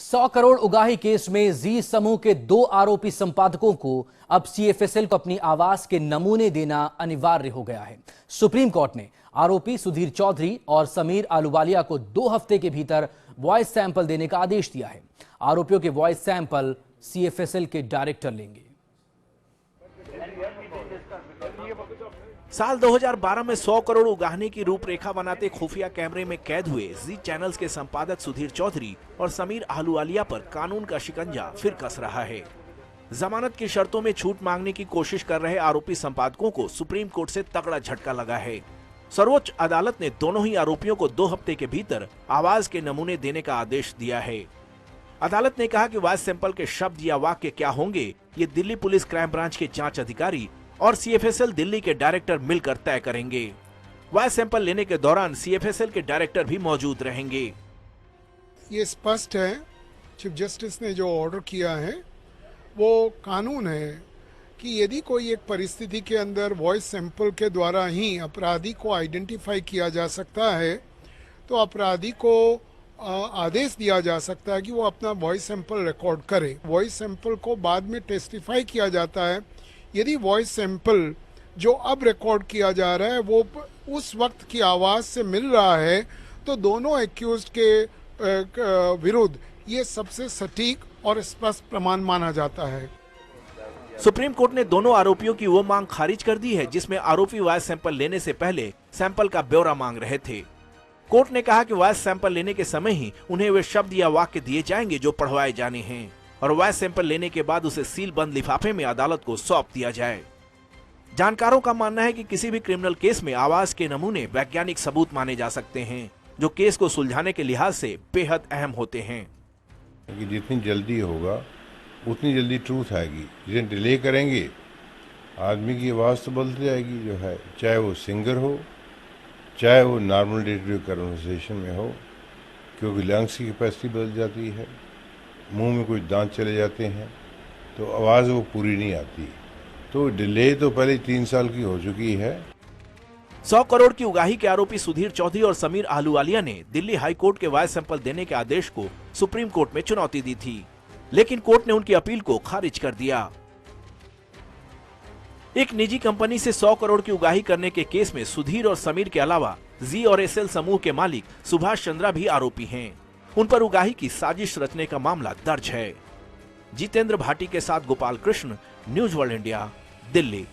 100 करोड़ उगाही केस में जी समूह के 2 आरोपी संपादकों को अब सीएफएसएल को अपनी आवाज के नमूने देना अनिवार्य हो गया है। सुप्रीम कोर्ट ने आरोपी सुधीर चौधरी और समीर आलूवालिया को 2 हफ्ते के भीतर वॉइस सैंपल देने का आदेश दिया है। आरोपियों के वॉइस सैंपल सीएफएसएल के डायरेक्टर लेंगे। साल 2012 में 100 करोड़ उगाहने की रूपरेखा बनाते खुफिया कैमरे में कैद हुए जी चैनल्स के संपादक सुधीर चौधरी और समीर आलूवालिया पर कानून का शिकंजा फिर कस रहा है। जमानत की शर्तों में छूट मांगने की कोशिश कर रहे आरोपी संपादकों को सुप्रीम कोर्ट से तगड़ा झटका लगा है। सर्वोच्च अदालत ने दोनों ही आरोपियों को 2 हफ्ते के भीतर आवाज के नमूने देने का आदेश दिया है। अदालत ने कहा कि वॉइस सैंपल के शब्द या वाक्य क्या होंगे, ये दिल्ली पुलिस क्राइम ब्रांच के जांच अधिकारी और सीएफएसएल दिल्ली के डायरेक्टर मिलकर तय करेंगे। वॉइस सैंपल लेने के दौरान सीएफएसएल के डायरेक्टर भी मौजूद रहेंगे। ये स्पष्ट है, चीफ जस्टिस ने जो ऑर्डर किया है वो कानून है कि यदि कोई एक परिस्थिति के अंदर वॉइस सैंपल के द्वारा ही अपराधी को आइडेंटिफाई किया जा सकता है तो अपराधी को आदेश दिया जा सकता है कि वो अपना वॉइस सैंपल रिकॉर्ड करे। वॉइस सैंपल को बाद में टेस्टिफाई किया जाता है। यदि वॉइस सैंपल जो अब रिकॉर्ड किया जा रहा है वो उस वक्त की आवाज से मिल रहा है तो दोनों एक्यूज्ड के विरुद्ध ये सबसे सटीक और स्पष्ट प्रमाण माना जाता है। सुप्रीम कोर्ट ने दोनों आरोपियों की वो मांग खारिज कर दी है जिसमें आरोपी वॉइस सैंपल लेने से पहले सैंपल का ब्यौरा मांग रहे थे। कोर्ट ने कहा कि वॉइस सैंपल लेने के समय ही उन्हें वे शब्द या वाक्य दिए जाएंगे जो पढ़वाए जाने हैं और वॉइस सैंपल लेने के बाद उसे सील बंद लिफाफे में अदालत को सौंप दिया जाए। जानकारों का मानना है कि किसी भी क्रिमिनल केस में आवाज के नमूने वैज्ञानिक सबूत माने जा सकते हैं जो केस को सुलझाने के लिहाज से बेहद अहम होते हैं। जितनी जल्दी होगा उतनी जल्दी ट्रूथ आएगी। जितने डिले करेंगे आदमी की आवाज़ तो बदलती जाएगी जो है, चाहे वो सिंगर हो चाहे वो normal day to day conversation में हो, क्योंकि लंग्स की कैपेसिटी बदल जाती है, मुंह में कुछ दांत चले जाते हैं तो आवाज़ वो पूरी नहीं आती। तो डिले तो पहले 3 साल की हो चुकी है। 100 करोड़ की उगाही के आरोपी सुधीर चौधरी और समीर आलूवालिया ने दिल्ली हाई कोर्ट के वॉइस सैंपल देने के आदेश को सुप्रीम कोर्ट में चुनौती दी थी, लेकिन कोर्ट ने उनकी अपील को खारिज कर दिया। एक निजी कंपनी से 100 करोड़ की उगाही करने के केस में सुधीर और समीर के अलावा जी और एसएल समूह के मालिक सुभाष चंद्रा भी आरोपी हैं। उन पर उगाही की साजिश रचने का मामला दर्ज है। जितेंद्र भाटी के साथ Gopal Krishna, news world India, Delhi.